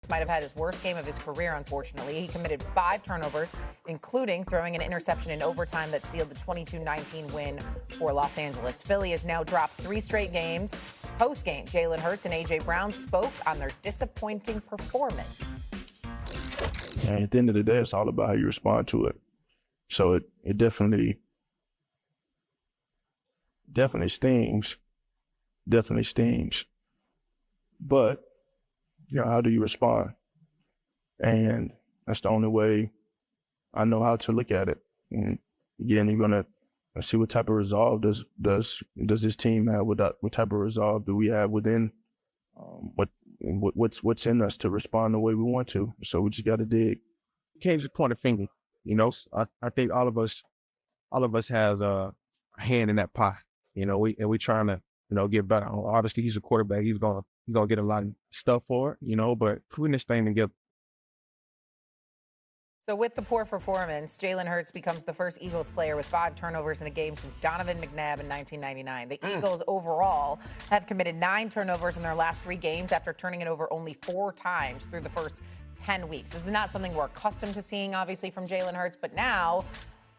might have had his worst game of his career, unfortunately. He committed 5 turnovers, including throwing an interception in overtime that sealed the 22-19 win for Los Angeles. Philly has now dropped 3 straight games. Post-game, Jalen Hurts and A.J. Brown spoke on their disappointing performance. And at the end of the day, it's all about how you respond to it. So it definitely stings. Definitely stings. But, how do you respond? And that's the only way I know how to look at it. And again, you're gonna see what type of resolve does this team have? What type of resolve do we have within? What's in us to respond the way we want to? So we just got to dig. Can't just point a finger. I think all of us has a hand in that pie. We trying to get better. Obviously, he's a quarterback. He's gonna get a lot of stuff for it. But putting this thing together. So with the poor performance, Jalen Hurts becomes the first Eagles player with 5 turnovers in a game since Donovan McNabb in 1999. The Eagles overall have committed 9 turnovers in their last 3 games after turning it over only 4 times through the first 10 weeks. This is not something we're accustomed to seeing, obviously, from Jalen Hurts, but now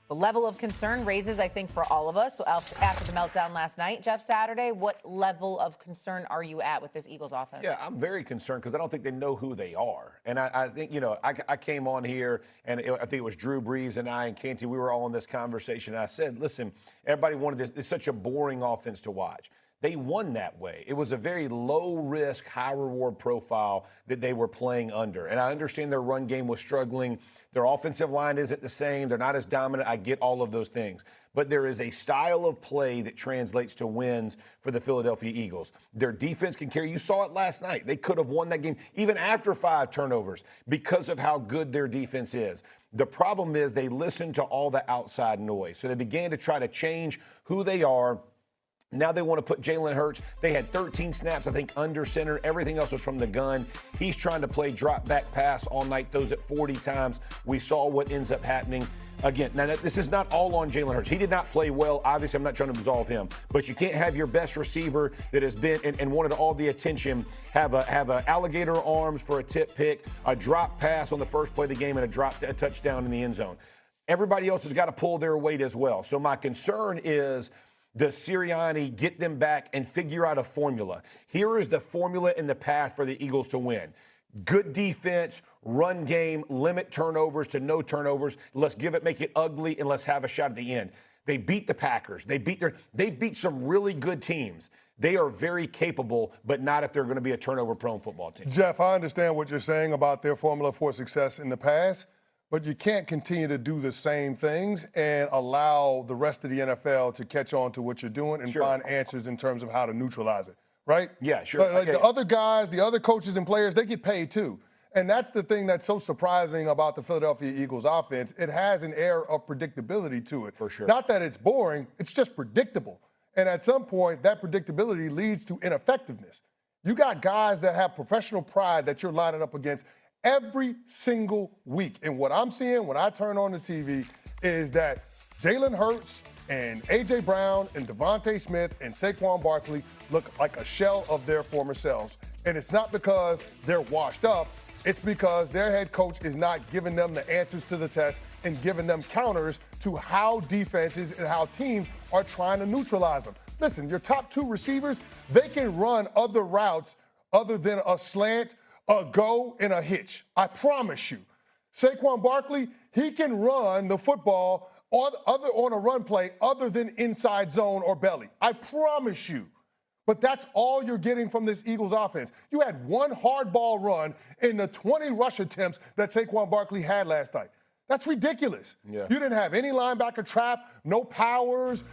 the level of concern raises, I think, for all of us. So after the meltdown last night, Jeff Saturday, what level of concern are you at with this Eagles offense? Yeah, I'm very concerned because I don't think they know who they are. And I think, I came on here and I think it was Drew Brees and I and Canty, we were all in this conversation. And I said, listen, everybody wanted this. It's such a boring offense to watch. They won that way. It was a very low-risk, high-reward profile that they were playing under. And I understand their run game was struggling. Their offensive line isn't the same. They're not as dominant. I get all of those things. But there is a style of play that translates to wins for the Philadelphia Eagles. Their defense can carry. You saw it last night. They could have won that game even after 5 turnovers because of how good their defense is. The problem is they listened to all the outside noise. So they began to try to change who they are. Now they want to put Jalen Hurts. They had 13 snaps, I think, under center. Everything else was from the gun. He's trying to play drop back pass all night, throws it 40 times. We saw what ends up happening. Again, now this is not all on Jalen Hurts. He did not play well. Obviously, I'm not trying to absolve him. But you can't have your best receiver that has been and wanted all the attention have a alligator arms for a tip pick, a drop pass on the first play of the game, and a touchdown in the end zone. Everybody else has got to pull their weight as well. So my concern is, does Sirianni get them back and figure out a formula? Here is the formula and the path for the Eagles to win. Good defense, run game, limit turnovers to no turnovers. Let's make it ugly, and let's have a shot at the end. They beat the Packers. They beat some really good teams. They are very capable, but not if they're going to be a turnover-prone football team. Jeff, I understand what you're saying about their formula for success in the past, but you can't continue to do the same things and allow the rest of the NFL to catch on to what you're doing and find answers in terms of how to neutralize it, right? Yeah, sure. The other guys, the other coaches and players, they get paid too. And that's the thing that's so surprising about the Philadelphia Eagles offense. It has an air of predictability to it. For sure. Not that it's boring, it's just predictable. And at some point, that predictability leads to ineffectiveness. You got guys that have professional pride that you're lining up against every single week. And what I'm seeing when I turn on the TV is that Jalen Hurts and A.J. Brown and Devontae Smith and Saquon Barkley look like a shell of their former selves. And it's not because they're washed up. It's because their head coach is not giving them the answers to the test and giving them counters to how defenses and how teams are trying to neutralize them. Listen, your top 2 receivers, they can run other routes other than a slant, a go, and a hitch. I promise you. Saquon Barkley, he can run the football on a run play other than inside zone or belly. I promise you. But that's all you're getting from this Eagles offense. You had 1 hard ball run in the 20 rush attempts that Saquon Barkley had last night. That's ridiculous. Yeah. You didn't have any linebacker trap, no powers,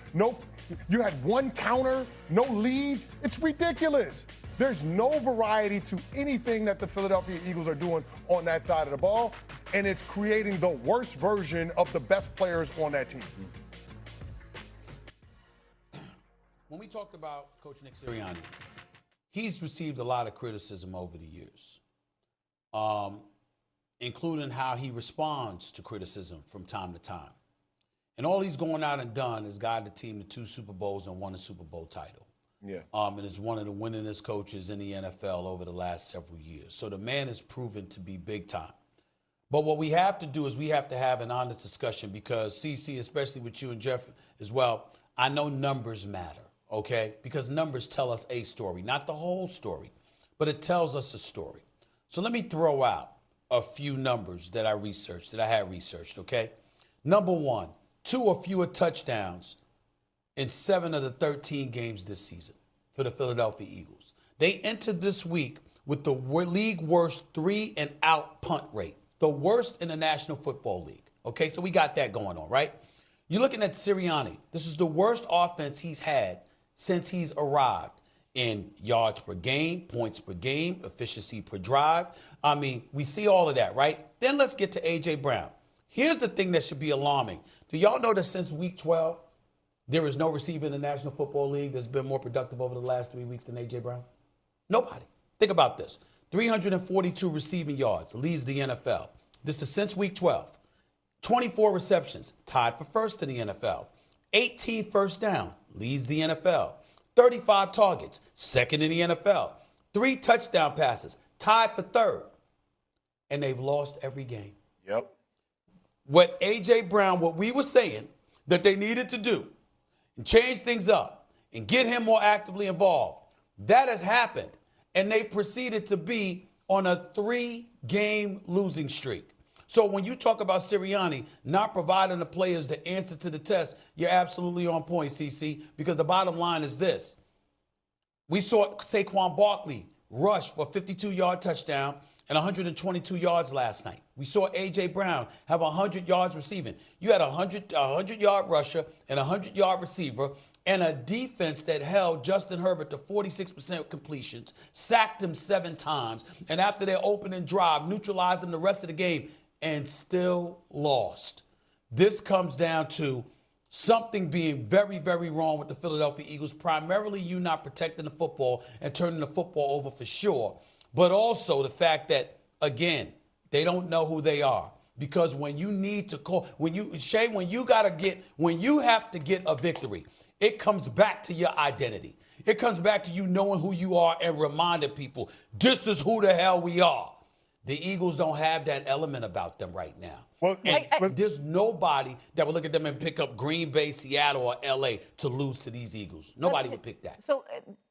you had 1 counter, no leads. It's ridiculous. There's no variety to anything that the Philadelphia Eagles are doing on that side of the ball, and it's creating the worst version of the best players on that team. When we talked about Coach Nick Sirianni, he's received a lot of criticism over the years, including how he responds to criticism from time to time. And all he's going out and done is guided the team to 2 Super Bowls and won a Super Bowl title. Yeah. And is one of the winningest coaches in the NFL over the last several years. So the man is proven to be big time. But what we have to do is we have to have an honest discussion because CC, especially with you and Jeff as well, I know numbers matter, okay? Because numbers tell us a story, not the whole story, but it tells us a story. So let me throw out a few numbers that I had researched, okay? Number one, 2 or fewer touchdowns in 7 of the 13 games this season for the Philadelphia Eagles. They entered this week with the league worst 3-and-out punt rate, the worst in the National Football League. Okay, so we got that going on, right? You're looking at Sirianni. This is the worst offense he's had since he's arrived in yards per game, points per game, efficiency per drive. I mean, we see all of that, right? Then let's get to A.J. Brown. Here's the thing that should be alarming. Do y'all know that since week 12, there is no receiver in the National Football League that's been more productive over the last 3 weeks than A.J. Brown? Nobody. Think about this. 342 receiving yards, leads the NFL. This is since week 12. 24 receptions, tied for first in the NFL. 18 first down, leads the NFL. 35 targets, second in the NFL. 3 touchdown passes, tied for third. And they've lost every game. Yep. What A.J. Brown, what we were saying that they needed to do and change things up and get him more actively involved, that has happened. And they proceeded to be on a 3-game losing streak. So when you talk about Sirianni not providing the players the answer to the test, you're absolutely on point, CC, because the bottom line is this. We saw Saquon Barkley rush for a 52-yard touchdown and 122 yards last night. We saw A.J. Brown have 100 yards receiving. You had a 100-yard rusher and a 100-yard receiver and a defense that held Justin Herbert to 46% completions, sacked him 7 times, and after their opening drive, neutralized him the rest of the game, and still lost. This comes down to something being very, very wrong with the Philadelphia Eagles, primarily you not protecting the football and turning the football over for sure, but also the fact that, again, they don't know who they are. Because when you need to call, when you have to get a victory, it comes back to your identity. It comes back to you knowing who you are and reminding people, this is who the hell we are. The Eagles don't have that element about them right now. Well, there's nobody that would look at them and pick up Green Bay, Seattle, or L.A. to lose to these Eagles. Nobody would pick that. So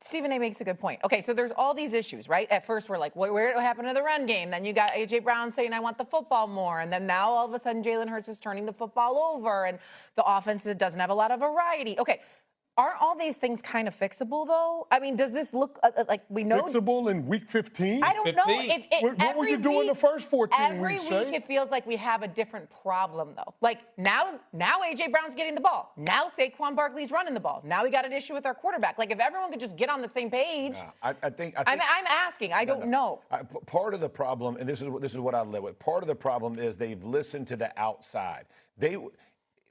Stephen A. makes a good point. Okay, so there's all these issues, right? At first, we're like, where happened to the run game? Then you got A.J. Brown saying, I want the football more. And then now all of a sudden, Jalen Hurts is turning the football over. And the offense doesn't have a lot of variety. Okay. Aren't all these things kind of fixable, though? I mean, does this look like we know? Fixable in week 15? I don't know. What were you doing the first 14 every weeks? Every week it feels like we have a different problem, though. Like now A.J. Brown's getting the ball. Now Saquon Barkley's running the ball. Now we got an issue with our quarterback. Like if everyone could just get on the same page. I think I'm asking. I don't know. Part of the problem, and this is what I live with. Part of the problem is they've listened to the outside.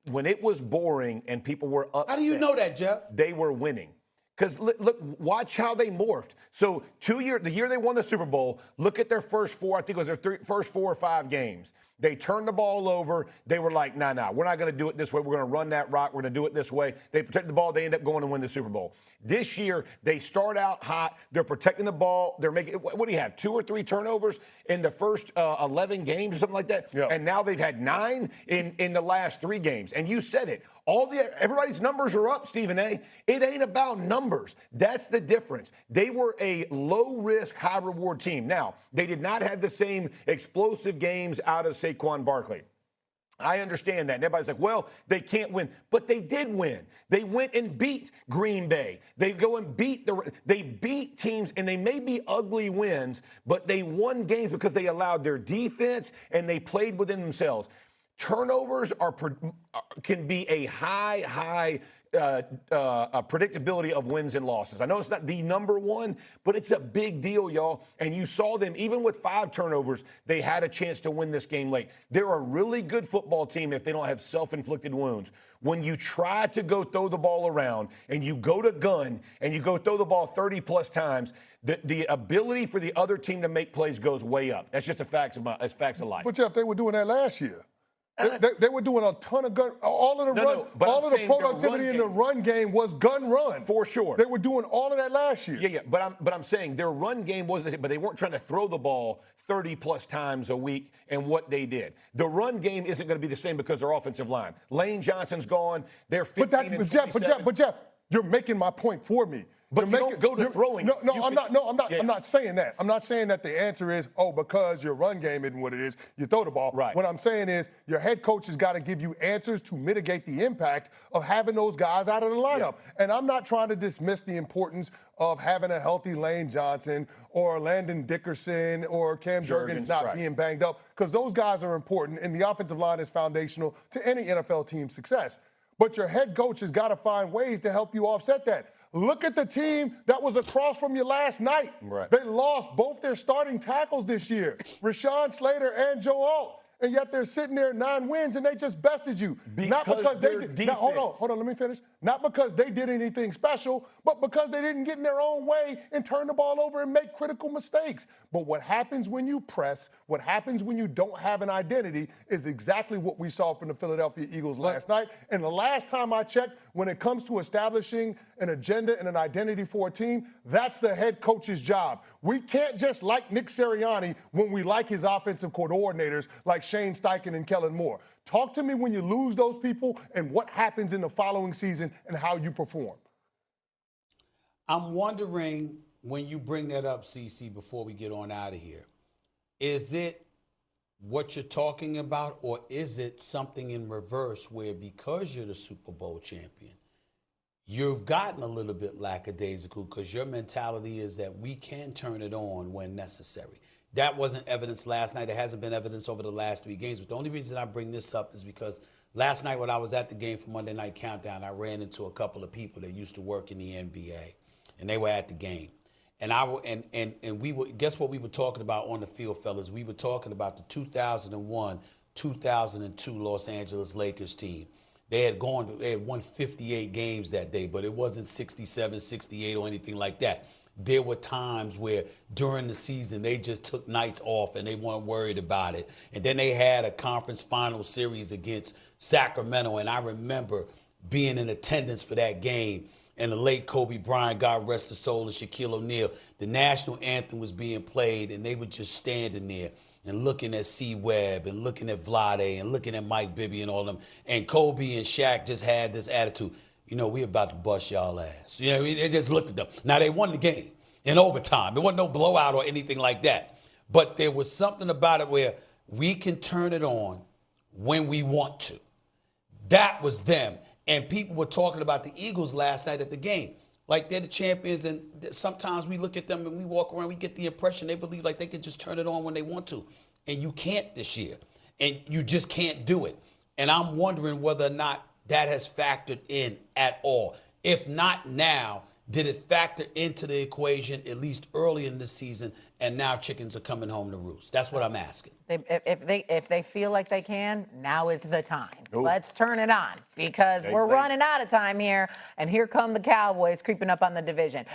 When it was boring and people were upset. How do you know that, Jeff? They were winning. Because look, watch how they morphed. So the year they won the Super Bowl, look at their first 4, I think it was their first 4 or 5 games. They turned the ball over. They were like, nah, we're not going to do it this way. We're going to run that rock. We're going to do it this way. They protect the ball. They end up going to win the Super Bowl. This year, they start out hot. They're protecting the ball. They're making, what do you have, 2 or 3 turnovers in the first 11 games or something like that? Yep. And now they've had 9 in the last 3 games. And you said it. Everybody's numbers are up, Stephen A. It ain't about numbers. That's the difference. They were a low-risk, high-reward team. Now, they did not have the same explosive games out of Saquon Barkley. I understand that. And everybody's like, well, they can't win. But they did win. They went and beat Green Bay. They go and they beat teams, and they may be ugly wins, but they won games because they allowed their defense and they played within themselves. Turnovers can be a high predictability of wins and losses. I know it's not the number one, but it's a big deal, y'all. And you saw them, even with 5 turnovers, they had a chance to win this game late. They're a really good football team if they don't have self-inflicted wounds. When you try to go throw the ball around and you go to gun and you go throw the ball 30-plus times, the ability for the other team to make plays goes way up. That's just a fact of life. But, Jeff, they were doing that last year. They were doing a ton of gun. All of the all of the productivity in the run game was gun run. For sure. They were doing all of that last year. Yeah. But I'm saying their run game wasn't, but they weren't trying to throw the ball 30-plus times a week, and what they did. The run game isn't going to be the same because their offensive line. Lane Johnson's gone. They're 15 and 27. But Jeff, you're making my point for me. But you don't go to throwing. No, I'm not saying that. I'm not saying that the answer is, because your run game isn't what it is, you throw the ball. Right. What I'm saying is your head coach has got to give you answers to mitigate the impact of having those guys out of the lineup. Yeah. And I'm not trying to dismiss the importance of having a healthy Lane Johnson or Landon Dickerson or Cam Jurgens not being banged up, because those guys are important, and the offensive line is foundational to any NFL team's success. But your head coach has got to find ways to help you offset that. Look at the team that was across from you last night. Right. They lost both their starting tackles this year, Rashawn Slater and Joe Alt. And yet they're sitting there 9 wins, and they just bested you. Not because they did. Now, hold on, let me finish. Not because they did anything special, but because they didn't get in their own way and turn the ball over and make critical mistakes. But what happens when you press, what happens when you don't have an identity, is exactly what we saw from the Philadelphia Eagles last night. And the last time I checked, when it comes to establishing an agenda and an identity for a team, that's the head coach's job. We can't just like Nick Sirianni when we like his offensive coordinators like Shane Steichen and Kellen Moore. Talk to me when you lose those people and what happens in the following season and how you perform. I'm wondering, when you bring that up, CC, before we get on out of here, is it what you're talking about, or is it something in reverse where because you're the Super Bowl champion, you've gotten a little bit lackadaisical because your mentality is that we can turn it on when necessary? That wasn't evidence last night. It hasn't been evidence over the last 3 games. But the only reason I bring this up is because last night when I was at the game for Monday Night Countdown, I ran into a couple of people that used to work in the NBA, and they were at the game. And we were, guess what we were talking about on the field, fellas? We were talking about the 2001-2002 Los Angeles Lakers team. They had won 58 games that day, but it wasn't 67, 68 or anything like that. There were times where during the season they just took nights off and they weren't worried about it. And then they had a conference final series against Sacramento, and I remember being in attendance for that game. And the late Kobe Bryant, God rest his soul, and Shaquille O'Neal, the national anthem was being played, and they were just standing there and looking at C-Webb and looking at Vlade and looking at Mike Bibby and all them. And Kobe and Shaq just had this attitude, we about to bust y'all ass. They just looked at them. Now, they won the game in overtime. It wasn't no blowout or anything like that. But there was something about it where we can turn it on when we want to. That was them. And people were talking about the Eagles last night at the game. Like, they're the champions, and sometimes we look at them and we walk around, we get the impression they believe like they can just turn it on when they want to. And you can't this year. And you just can't do it. And I'm wondering whether or not that has factored in at all. If not now, did it factor into the equation at least early in the season, and now chickens are coming home to roost? That's what I'm asking. If they feel like they can, now is the time. Ooh. Let's turn it on, because we're running out of time here, and here come the Cowboys creeping up on the division.